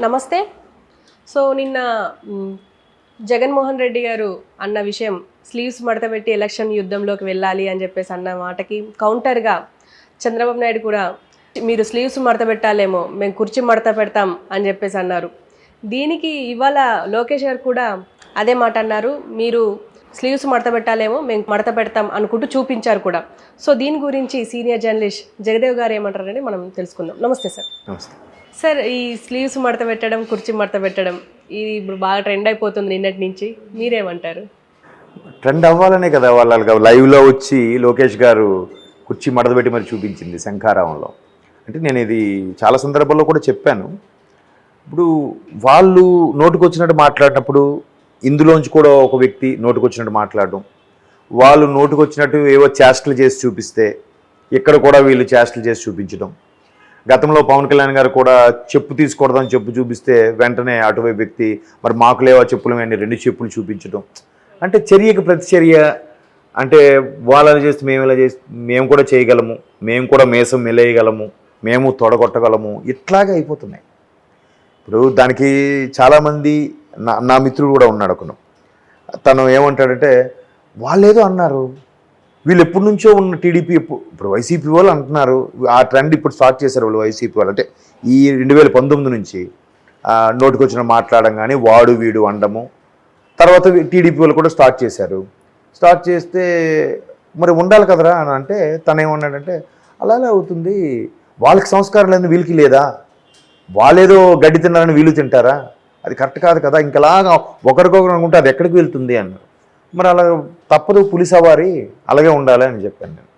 నమస్తే. సో నిన్న జగన్మోహన్ రెడ్డి గారు అన్న విషయం స్లీవ్స్ మడతపెట్టి ఎలక్షన్ యుద్ధంలోకి వెళ్ళాలి అని చెప్పేసి అన్న మాటకి కౌంటర్గా చంద్రబాబు నాయుడు కూడా మీరు స్లీవ్స్ మడత పెట్టాలేమో మేము కుర్చీ మడత పెడతాం అని చెప్పేసి అన్నారు. దీనికి ఇవాళ లోకేష్ గారు కూడా అదే మాట అన్నారు. మీరు స్లీవ్స్ మడత పెట్టాలేమో మేము మడత పెడతాం అనుకుంటూ చూపించారు కూడా. సో దీని గురించి సీనియర్ జర్నలిస్ట్ జగదేవ్ గారు ఏమంటారని మనం తెలుసుకుందాం. నమస్తే సార్. నమస్తే సార్, ఈ స్లీవ్స్ మడత పెట్టడం, కుర్చీ మడత పెట్టడం ఇది ఇప్పుడు బాగా ట్రెండ్ అయిపోతుంది నిన్నటి నుంచి. మీరేమంటారు? ట్రెండ్ అవ్వాలనే కదా వాళ్ళ లైవ్లో వచ్చి లోకేష్ గారు కుర్చీ మడతపెట్టి మరి చూపించింది శంఖారావంలో. అంటే నేను ఇది చాలా సందర్భాల్లో కూడా చెప్పాను. ఇప్పుడు వాళ్ళు నోటుకొచ్చినట్టు మాట్లాడినప్పుడు ఇందులోంచి కూడా ఒక వ్యక్తి నోటుకొచ్చినట్టు మాట్లాడడం, వాళ్ళు నోటుకొచ్చినట్టు ఏవో చేష్టలు చేసి చూపిస్తే ఇక్కడ కూడా వీళ్ళు చేష్టలు చేసి చూపించడం. గతంలో పవన్ కళ్యాణ్ గారు కూడా చెప్పు తీసుకోవడం, చెప్పు చూపిస్తే వెంటనే అటువైపు వ్యక్తి మరి మాకు లేవా చెప్పులు వేయండి 2 చెప్పులు చూపించడం. అంటే చర్యకు ప్రతిచర్య. అంటే వాళ్ళని చేస్తే మేము ఇలా చేస్తే మేము కూడా చేయగలము, మేము కూడా మేసం మెలేయగలము, మేము తొడగొట్టగలము, ఇట్లాగే అయిపోతున్నాయి. ఇప్పుడు దానికి చాలామంది నా మిత్రుడు కూడా ఉన్నాడు ఒకను. తను ఏమంటాడంటే వాళ్ళేదో అన్నారు, వీళ్ళు ఎప్పటి నుంచో ఉన్న టీడీపీ ఇప్పుడు వైసీపీ వాళ్ళు అంటున్నారు, ఆ ట్రెండ్ ఇప్పుడు స్టార్ట్ చేశారు వాళ్ళు వైసీపీ వాళ్ళు. అంటే ఈ 2019 నుంచి నోటికొచ్చిన మాట్లాడడం కానీ వాడు వీడు అనడము, తర్వాత టీడీపీ వాళ్ళు కూడా స్టార్ట్ చేశారు. స్టార్ట్ చేస్తే మరి ఉండాలి కదరా అని అంటే తను ఏమన్నాడంటే అలాగే అవుతుంది, వాళ్ళకి సంస్కారం లేదు వీళ్ళకి లేదా, వాళ్ళేదో గడ్డి తిన్నారని వీళ్ళు తింటారా, అది కరెక్ట్ కాదు కదా, ఇంకలాగా ఒకరికొకరు అనుకుంటే అది ఎక్కడికి వెళ్తుంది అన్నారు. మరి అలా తప్పదు, పులి సవారి అలాగే ఉండాలి అని చెప్పాను నేను.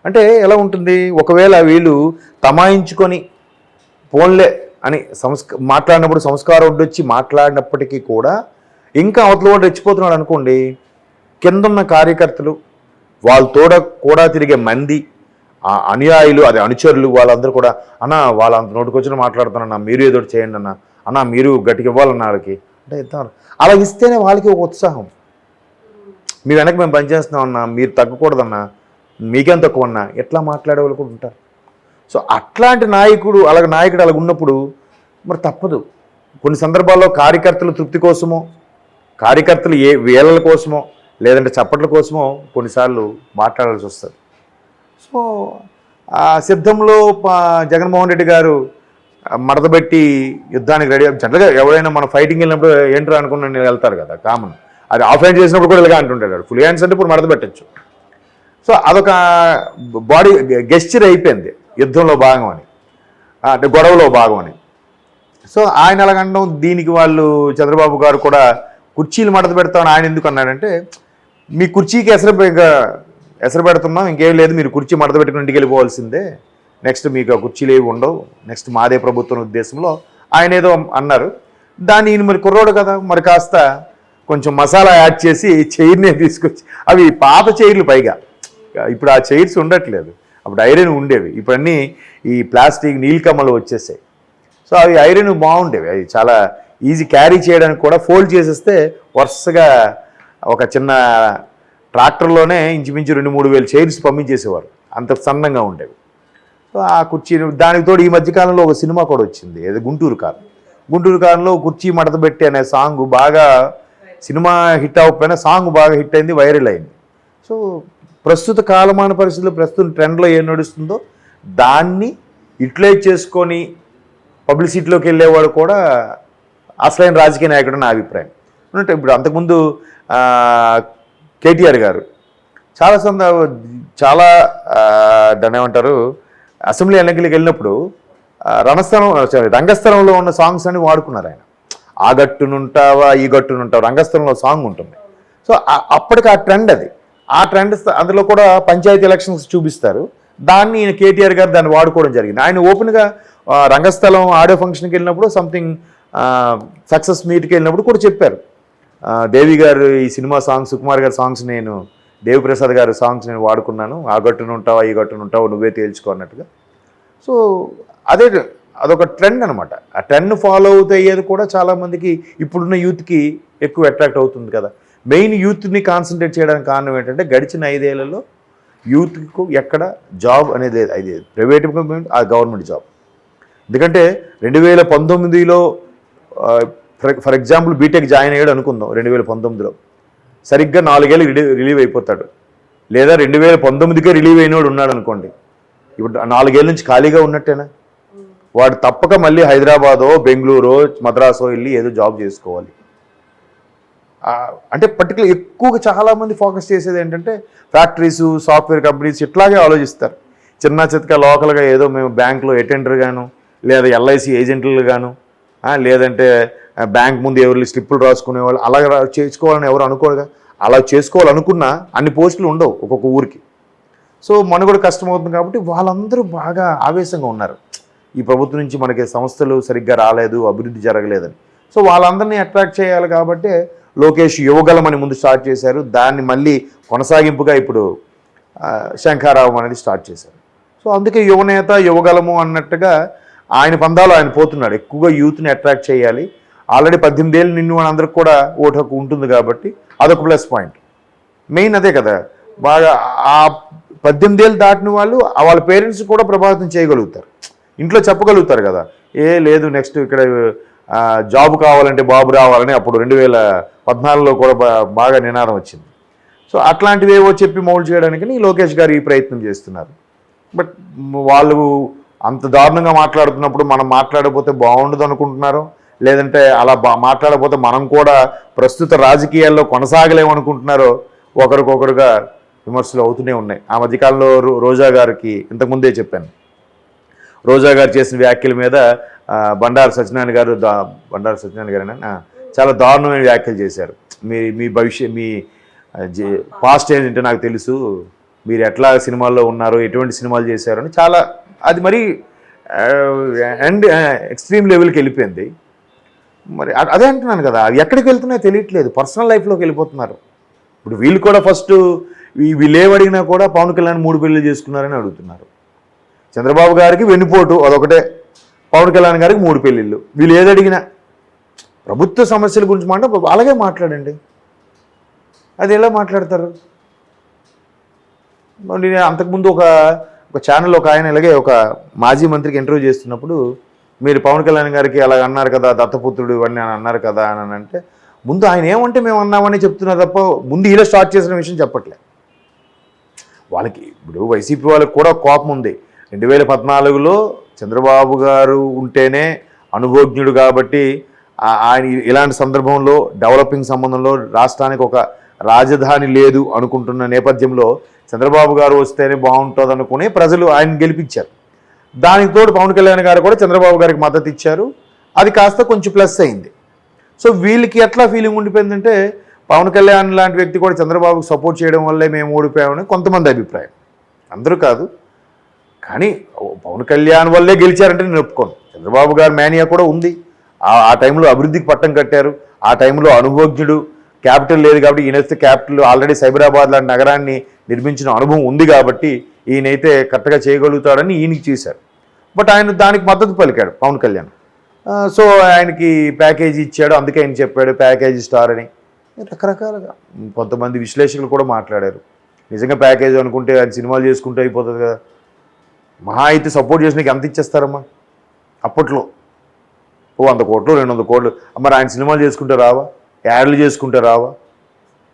అంటే ఎలా ఉంటుంది, ఒకవేళ వీళ్ళు తమాయించుకొని పోన్లే అని మాట్లాడినప్పుడు సంస్కారం వచ్చి మాట్లాడినప్పటికీ కూడా ఇంకా అవతల వాడు రెచ్చిపోతున్నాడు అనుకోండి, కిందన్న కార్యకర్తలు వాళ్ళతోడ కూడా తిరిగే మంది అనుయాయులు అది అనుచరులు వాళ్ళందరూ కూడా అన్న వాళ్ళంత నోటికొచ్చిన మాట్లాడుతానన్నా మీరు ఏదో చేయండి అన్న మీరు గట్టిగా ఇవ్వాలన్న వాళ్ళకి అంటే ఇద్దాం. అలా ఇస్తేనే వాళ్ళకి ఒక ఉత్సాహం, మీ వెనక మేము పనిచేస్తున్నామన్నా, మీరు తగ్గకూడదన్నా, మీకేం తక్కువ అన్నా, ఎట్లా మాట్లాడే వాళ్ళు కూడా ఉంటారు. సో అట్లాంటి నాయకుడు అలా ఉన్నప్పుడు మరి తప్పదు. కొన్ని సందర్భాల్లో కార్యకర్తల తృప్తి కోసమో, కార్యకర్తలు వేళల కోసమో, లేదంటే చప్పట్ల కోసమో కొన్నిసార్లు మాట్లాడాల్సి వస్తుంది. సో ఆ సిద్ధంలో జగన్మోహన్ రెడ్డి గారు మడతబెట్టి యుద్ధానికి రెడీ. జనరల్గా ఎవరైనా మన ఫైటింగ్ వెళ్ళినప్పుడు ఏంట్రా అనుకుని వెళ్తారు కదా, కామన్. అది ఆఫ్ హ్యాండ్ చేసినప్పుడు కూడా ఇలాగా అంటుంటాడు, ఫుల్ హ్యాండ్స్ అంటే ఇప్పుడు మడత పెట్టచ్చు. సో అదొక బాడీ గెస్చర్ అయిపోయింది యుద్ధంలో భాగం అని, అంటే గొడవలో భాగం అని. సో ఆయన అలాగనడం, దీనికి వాళ్ళు చంద్రబాబు గారు కూడా కుర్చీలు మడత పెడతామని ఆయన ఎందుకు అన్నాడంటే, మీ కుర్చీకి ఎసరు పెడుతున్నాం, ఇంకేం లేదు, మీరు కుర్చీ మడత పెట్టుకుని ఇంటికి వెళ్ళిపోవాల్సిందే, నెక్స్ట్ మీకు ఆ కుర్చీలు ఏవి ఉండవు, నెక్స్ట్ మాదే ప్రభుత్వం ఉద్దేశంలో ఆయన ఏదో అన్నారు. దాన్ని ఈయన మరి కుర్రోడు కదా, మరి కాస్త కొంచెం మసాలా యాడ్ చేసి చైర్నే తీసుకొచ్చి, అవి పాత చైర్లు పైగా, ఇప్పుడు ఆ చైర్స్ ఉండట్లేదు, అప్పుడు ఐరన్ ఉండేవి, ఇప్పుడు అన్నీ ఈ ప్లాస్టిక్ నీలికమ్మలు వచ్చేసాయి. సో అవి ఐరన్ బాగుండేవి, అవి చాలా ఈజీ క్యారీ చేయడానికి కూడా. ఫోల్డ్ చేసేస్తే వరుసగా ఒక చిన్న ట్రాక్టర్లోనే ఇంచుమించు 2-3 వేలు చైర్స్ పంపించేసేవారు, అంత సన్నంగా ఉండేవి. సో ఆ కుర్చీ, దానికి తోడు ఈ మధ్యకాలంలో ఒక సినిమా కూడా వచ్చింది, ఏదో గుంటూరు కారంలో కుర్చీ మడతబెట్టి అనే సాంగ్ బాగా, సినిమా హిట్ అవ్వకపోయినా సాంగ్ బాగా హిట్ అయింది, వైరల్ అయింది. సో ప్రస్తుత కాలమాన పరిస్థితుల్లో ప్రస్తుతం ట్రెండ్లో ఏం నడుస్తుందో దాన్ని యూటిలైజ్ చేసుకొని పబ్లిసిటీలోకి వెళ్ళేవాడు కూడా అసలైన రాజకీయ నాయకుడు నా అభిప్రాయం. అంటే ఇప్పుడు అంతకుముందు కేటీఆర్ గారు చాలా దాన్ని ఏమంటారు, అసెంబ్లీ ఎన్నికలకు వెళ్ళినప్పుడు రంగస్థలంలో ఉన్న సాంగ్స్ అని వాడుకున్నారు ఆయన. ఆ గట్టునుంటావా ఈ గట్టునుంటావా రంగస్థలంలో సాంగ్ ఉంటుంది. సో అప్పటికి ఆ ట్రెండ్ ఆ ట్రెండ్ అందులో కూడా పంచాయతీ ఎలక్షన్స్ చూపిస్తారు, దాన్ని ఈయన కేటీఆర్ గారు దాన్ని వాడుకోవడం జరిగింది. ఆయన ఓపెన్గా రంగస్థలం ఆడియో ఫంక్షన్కి వెళ్ళినప్పుడు సంథింగ్ సక్సెస్ మీట్కి వెళ్ళినప్పుడు కూడా చెప్పారు, దేవి గారు ఈ సినిమా సాంగ్స్, సుకుమార్ గారి సాంగ్స్ నేను, దేవిప్రసాద్ గారి సాంగ్స్ నేను వాడుకున్నాను, ఆ గట్టునుంటావా ఈ గట్టునుంటావా నువ్వే తేల్చుకో అన్నట్టుగా. సో అదొక ట్రెండ్ అనమాట. ఆ ట్రెండ్ ఫాలో అవుతూ అయ్యేది కూడా చాలామందికి ఇప్పుడున్న యూత్కి ఎక్కువ అట్రాక్ట్ అవుతుంది కదా. మెయిన్ యూత్ని కాన్సన్ట్రేట్ చేయడానికి కారణం ఏంటంటే, గడిచిన 5 ఏళ్లలో యూత్కు ఎక్కడ జాబ్ అనేది ప్రైవేట్ ఆ గవర్నమెంట్ జాబ్. ఎందుకంటే 2019లో ఫర్ ఎగ్జాంపుల్ బీటెక్ జాయిన్ అయ్యాడు అనుకుందాం 2019లో, సరిగ్గా 4 ఏళ్ళు రిలీవ్ అయిపోతాడు. లేదా 2019కే రిలీవ్ అయినోడు ఉన్నాడు అనుకోండి, ఇప్పుడు 4 ఏళ్ళ నుంచి ఖాళీగా ఉన్నట్టేనా? వాడు తప్పక మళ్ళీ హైదరాబాదో బెంగళూరో మద్రాసో వెళ్ళి ఏదో జాబ్ చేసుకోవాలి. అంటే పర్టికులర్ ఎక్కువగా చాలామంది ఫోకస్ చేసేది ఏంటంటే ఫ్యాక్టరీస్, సాఫ్ట్వేర్ కంపెనీస్ ఇట్లాగే ఆలోచిస్తారు. చిన్న చితక లోకల్గా ఏదో మేము బ్యాంకులో అటెండర్ గాను, లేదా ఎల్ఐసి ఏజెంట్లు గాను, లేదంటే బ్యాంక్ ముందు ఎవరు స్లిప్పులు రాసుకునే వాళ్ళు అలా చేసుకోవాలని ఎవరు అనుకోరుగా. అలా చేసుకోవాలనుకున్నా అన్ని పోస్టులు ఉండవు ఒక్కొక్క ఊరికి. సో మనుగడ కష్టమవుతుంది కాబట్టి వాళ్ళందరూ బాగా ఆవేశంగా ఉన్నారు, ఈ ప్రభుత్వం నుంచి మనకి సంస్థలు సరిగ్గా రాలేదు, అభివృద్ధి జరగలేదని. సో వాళ్ళందరినీ అట్రాక్ట్ చేయాలి కాబట్టి లోకేష్ యువగలం అని ముందు స్టార్ట్ చేశారు. దాన్ని మళ్ళీ కొనసాగింపుగా ఇప్పుడు శంఖారావం అనేది స్టార్ట్ చేశారు. సో అందుకే యువనేత యువగలము అన్నట్టుగా ఆయన పందాలు ఆయన పోతున్నాడు. ఎక్కువగా యూత్ని అట్రాక్ట్ చేయాలి. ఆల్రెడీ 18 ఏళ్ళు నిన్ను అని అందరికి కూడా ఓటు హక్కు ఉంటుంది కాబట్టి అదొక ప్లస్ పాయింట్. మెయిన్ అదే కదా, బాగా ఆ 18 ఏళ్ళు దాటిన వాళ్ళు వాళ్ళ పేరెంట్స్ కూడా ప్రభావితం చేయగలుగుతారు, ఇంట్లో చెప్పగలుగుతారు కదా. లేదు నెక్స్ట్ ఇక్కడ జాబ్ కావాలంటే బాబు రావాలని అప్పుడు 2014లో కూడా బాగా నినాదం వచ్చింది. సో అట్లాంటివి ఏవో చెప్పి మౌల్డ్ చేయడానికి లోకేష్ గారు ఈ ప్రయత్నం చేస్తున్నారు. బట్ వాళ్ళు అంత దారుణంగా మాట్లాడుతున్నప్పుడు మనం మాట్లాడకపోతే బాగుండదు అనుకుంటున్నారు, లేదంటే అలా మాట్లాడకపోతే మనం కూడా ప్రస్తుత రాజకీయాల్లో కొనసాగలేమనుకుంటున్నారో ఒకరికొకరుగా విమర్శలు అవుతూనే ఉన్నాయి. ఆ మధ్యకాలంలో రోజా గారికి ఇంతకుముందే చెప్పాను, రోజా గారు చేసిన వ్యాఖ్యల మీద బండారు సత్యనారాయణ గారు చాలా దారుణమైన వ్యాఖ్యలు చేశారు. మీ భవిష్యత్, మీ పాస్ట్ ఏంటంటే నాకు తెలుసు, మీరు ఎట్లా సినిమాల్లో ఉన్నారో, ఎటువంటి సినిమాలు చేశారో అని చాలా, అది మరి అండ్ ఎక్స్ట్రీమ్ లెవెల్కి వెళ్ళిపోయింది. మరి అదే అంటున్నాను కదా, అవి ఎక్కడికి వెళ్తున్నాయో తెలియట్లేదు, పర్సనల్ లైఫ్లోకి వెళ్ళిపోతున్నారు. ఇప్పుడు వీళ్ళు కూడా ఫస్ట్ వీళ్ళు ఏమడిగినా కూడా పవన్ కళ్యాణ్ 3 పెళ్లి చేసుకున్నారని అడుగుతున్నారు. చంద్రబాబు గారికి వెన్నుపోటు అదొకటే, పవన్ కళ్యాణ్ గారికి 3 పెళ్ళిళ్ళు. వీళ్ళు ఏదడిగినా ప్రభుత్వ సమస్యల గురించి అలాగే మాట్లాడండి. అది ఎలా మాట్లాడతారు? అంతకుముందు ఒక ఛానల్ ఒక ఆయన ఇలాగే ఒక మాజీ మంత్రికి ఇంటర్వ్యూ చేస్తున్నప్పుడు, మీరు పవన్ కళ్యాణ్ గారికి అలా అన్నారు కదా, దత్తపుత్రుడు ఇవన్నీ అని అన్నారు కదా అని అంటే, ముందు ఆయన ఏమంటే మేము అన్నామని చెప్తున్నారు తప్ప ముందు ఇలా స్టార్ట్ చేసిన విషయం చెప్పట్లే. వాళ్ళకి ఇప్పుడు వైసీపీ వాళ్ళకి కూడా కోపం ఉంది. 2014లో చంద్రబాబు గారు ఉంటేనే అనుభవజ్ఞుడు కాబట్టి ఆయన ఇలాంటి సందర్భంలో డెవలపింగ్ సంబంధంలో రాష్ట్రానికి ఒక రాజధాని లేదు అనుకుంటున్న నేపథ్యంలో చంద్రబాబు గారు వస్తేనే బాగుంటుంది అనుకుని ప్రజలు ఆయన గెలిపించారు. దానికి తోడు పవన్ కళ్యాణ్ గారు కూడా చంద్రబాబు గారికి మద్దతు ఇచ్చారు. అది కాస్త కొంచెం ప్లస్ అయింది. సో వీళ్ళకి ఎట్లా ఫీలింగ్ ఉండిపోయిందంటే పవన్ కళ్యాణ్ లాంటి వ్యక్తి కూడా చంద్రబాబుకు సపోర్ట్ చేయడం వల్లే మేము ఓడిపోయామని కొంతమంది అభిప్రాయం, అందరూ కాదు. కానీ పవన్ కళ్యాణ్ వల్లే గెలిచారంటే నేను ఒప్పుకోను. చంద్రబాబు గారు మేనియా కూడా ఉంది. ఆ టైంలో అభివృద్ధికి పట్టం కట్టారు. ఆ టైంలో అనుభవజ్ఞుడు, క్యాపిటల్ లేదు కాబట్టి ఈయనైతే క్యాపిటల్ ఆల్రెడీ సైబరాబాద్ లాంటి నగరాన్ని నిర్మించిన అనుభవం ఉంది కాబట్టి ఈయనైతే కరెక్ట్గా చేయగలుగుతాడని ఈయనకి చేశారు. బట్ ఆయన దానికి మద్దతు పలికాడు పవన్ కళ్యాణ్. సో ఆయనకి ప్యాకేజీ ఇచ్చాడు, అందుకే ఆయన చెప్పాడు ప్యాకేజీ స్టార్ అని. రకరకాలుగా కొంతమంది విశ్లేషకులు కూడా మాట్లాడారు. నిజంగా ప్యాకేజ్ అనుకుంటే ఆయన సినిమాలు చేసుకుంటే అయిపోతుంది కదా, మహా అయితే సపోర్ట్ చేసినకి ఎంత ఇచ్చేస్తారమ్మా అప్పట్లో, 100 కోట్లు 200 కోట్లు. మరి ఆయన సినిమాలు చేసుకుంటే రావా, యాడ్లు చేసుకుంటే రావా?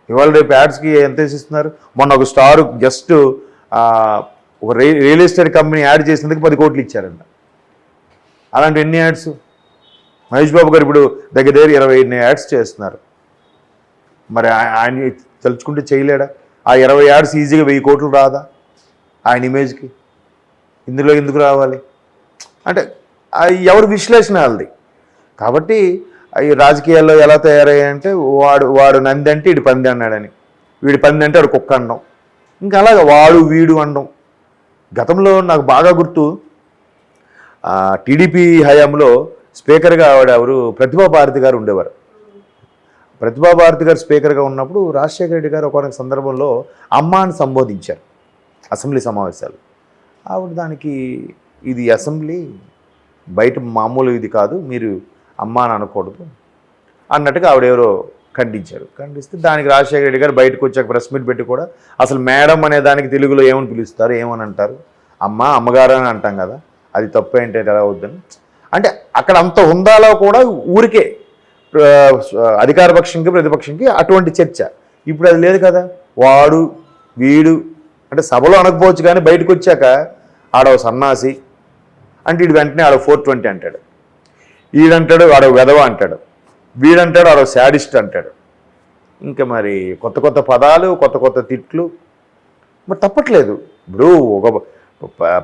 ఇవాళ రేపు యాడ్స్కి ఎంత వేసిస్తున్నారు. మొన్న ఒక స్టార్ జస్ట్ ఒక రియల్ ఎస్టేట్ కంపెనీ యాడ్ చేసినందుకు 10 కోట్లు ఇచ్చారంట. అలాంటి ఎన్ని యాడ్స్? మహేష్ బాబు గారు ఇప్పుడు దగ్గర 20 యాడ్స్ చేస్తున్నారు. మరి ఆయన తలుచుకుంటే చేయలేడా? ఆ 20 యాడ్స్ ఈజీగా 1000 కోట్లు రాదా ఆయన ఇమేజ్కి? ఇందులో ఎందుకు రావాలి అంటే ఎవరు విశ్లేషణ వాళ్ళది. కాబట్టి ఈ రాజకీయాల్లో ఎలా తయారయ్యాయంటే వాడు నంది అంటే వీడు పంది అన్నాడని, వీడి పంది అంటే వాడు కుక్క అనడం, ఇంకా అలాగా వాడు వీడు అనడం. గతంలో నాకు బాగా గుర్తు, టీడీపీ హయాంలో స్పీకర్గా ఎవరు ప్రతిభా భారతి గారు ఉండేవారు. ప్రతిభా భారతి గారు స్పీకర్గా ఉన్నప్పుడు రాజశేఖర రెడ్డి గారు ఒక సందర్భంలో అమ్మ అని సంబోధించారు అసెంబ్లీ సమావేశాలు. ఆవిడ దానికి ఇది అసెంబ్లీ బయట మామూలు ఇది కాదు, మీరు అమ్మ అని అనకూడదు అన్నట్టుగా ఆవిడెవరో ఖండించారు. ఖండిస్తే దానికి రాజశేఖర రెడ్డి గారు బయటకు వచ్చాక ప్రెస్ మీట్ పెట్టి కూడా అసలు మేడం అనే దానికి తెలుగులో ఏమని పిలుస్తారు, ఏమని అంటారు, అమ్మగారు అని అంటాం కదా, అది తప్పు ఏంటంటే ఎలా అవుద్దని. అంటే అక్కడ అంత హుందాలో కూడా ఊరికే అధికార పక్షంకి ప్రతిపక్షంకి అటువంటి చర్చ. ఇప్పుడు అది లేదు కదా. వాడు వీడు అంటే సభలో అనకపోవచ్చు కానీ బయటకు వచ్చాక ఆడవ సన్నాసి అంటే వీడు వెంటనే ఆడవ 420 అంటాడు, వీడంటాడు ఆడవ వెధవ అంటాడు, వీడంటాడు ఆడవ శాడిస్ట్ అంటాడు. ఇంకా మరి కొత్త కొత్త పదాలు, కొత్త కొత్త తిట్లు. మరి తప్పట్లేదు. ఇప్పుడు ఒక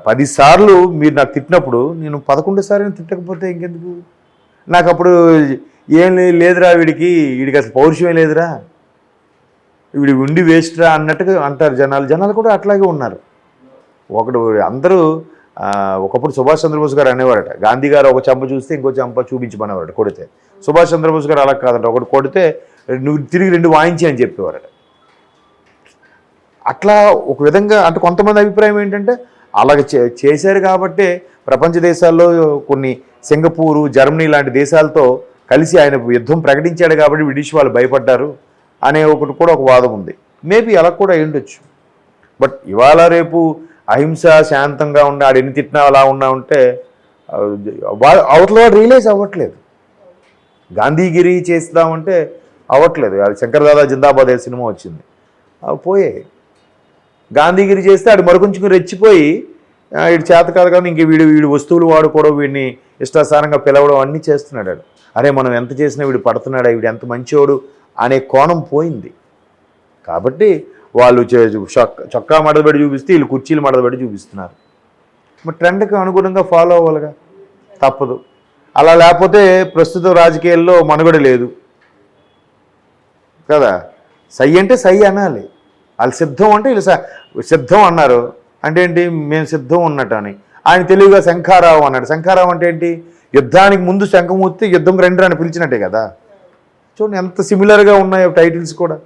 10 సార్లు మీరు నాకు తిట్టినప్పుడు నేను 11 సార్లు తిట్టకపోతే ఇంకెందుకు? నాకు అప్పుడు ఏం లేదురా, వీడికి అసలు పౌరుషమే లేదురా, వీడి ఉండి వేస్ట్రా అన్నట్టుగా అంటారు జనాలు కూడా అట్లాగే ఉన్నారు. ఒకడు అందరూ ఒకప్పుడు సుభాష్ చంద్రబోస్ గారు అనేవారట, గాంధీ గారు ఒక చెంప చూస్తే ఇంకో చెంప చూపించమనేవారట కొడితే. సుభాష్ చంద్రబోస్ గారు అలా కాదంట, ఒకటి కొడితే నువ్వు తిరిగి 2 వాయించి అని చెప్పేవారట. అట్లా ఒక విధంగా అంటే కొంతమంది అభిప్రాయం ఏంటంటే అలాగ చేశారు కాబట్టే ప్రపంచ దేశాల్లో కొన్ని సింగపూరు, జర్మనీ లాంటి దేశాలతో కలిసి ఆయన యుద్ధం ప్రకటించాడు కాబట్టి బ్రిటిష్ వాళ్ళు భయపడ్డారు అనే ఒకటి కూడా ఒక వాదం ఉంది. మేబీ అలా కూడా ఉండొచ్చు. బట్ ఇవాళ రేపు అహింస శాంతంగా ఉండి ఆడు ఎన్ని తిట్టినా అలా ఉన్నా ఉంటే అవతల వాడు రియలైజ్ అవ్వట్లేదు. గాంధీగిరి చేస్తామంటే అవ్వట్లేదు. అది శంకర్దాదా జిందాబాద్ సినిమా వచ్చింది, అవి పోయాయి. గాంధీగిరి చేస్తే ఆడు మరికొంచెం రెచ్చిపోయి వీడి చేత కాదు కానీ ఇంక వీడి వస్తువులు వాడుకోవడం, వీడిని ఇష్టాసారంగా పిలవడం అన్నీ చేస్తున్నాడు. అరే మనం ఎంత చేసినా వీడు పడుతున్నాడా, వీడు ఎంత మంచోడు అనే కోణం పోయింది. కాబట్టి వాళ్ళు చొక్కా మడతబెట్టి చూపిస్తే వీళ్ళు కుర్చీలు మడతబెట్టి చూపిస్తున్నారు. మరి ట్రెండ్కి అనుగుణంగా ఫాలో అవ్వాలిగా, తప్పదు. అలా లేకపోతే ప్రస్తుత రాజకీయాల్లో మనుగడ లేదు కదా. సై అంటే సై అనాలి. వాళ్ళు సిద్ధం అంటే వీళ్ళు సిద్ధం అన్నారు అంటే ఏంటి, మేము సిద్ధం ఉన్నట్టు అని. ఆయన తెలివిగా శంఖారావు అన్నాడు. శంఖారావు అంటే ఏంటి, యుద్ధానికి ముందు శంఖమూర్తి యుద్ధం రండి అని పిలిచినట్టే కదా. చూడండి ఎంత సిమిలర్గా ఉన్నాయో టైటిల్స్ కూడా.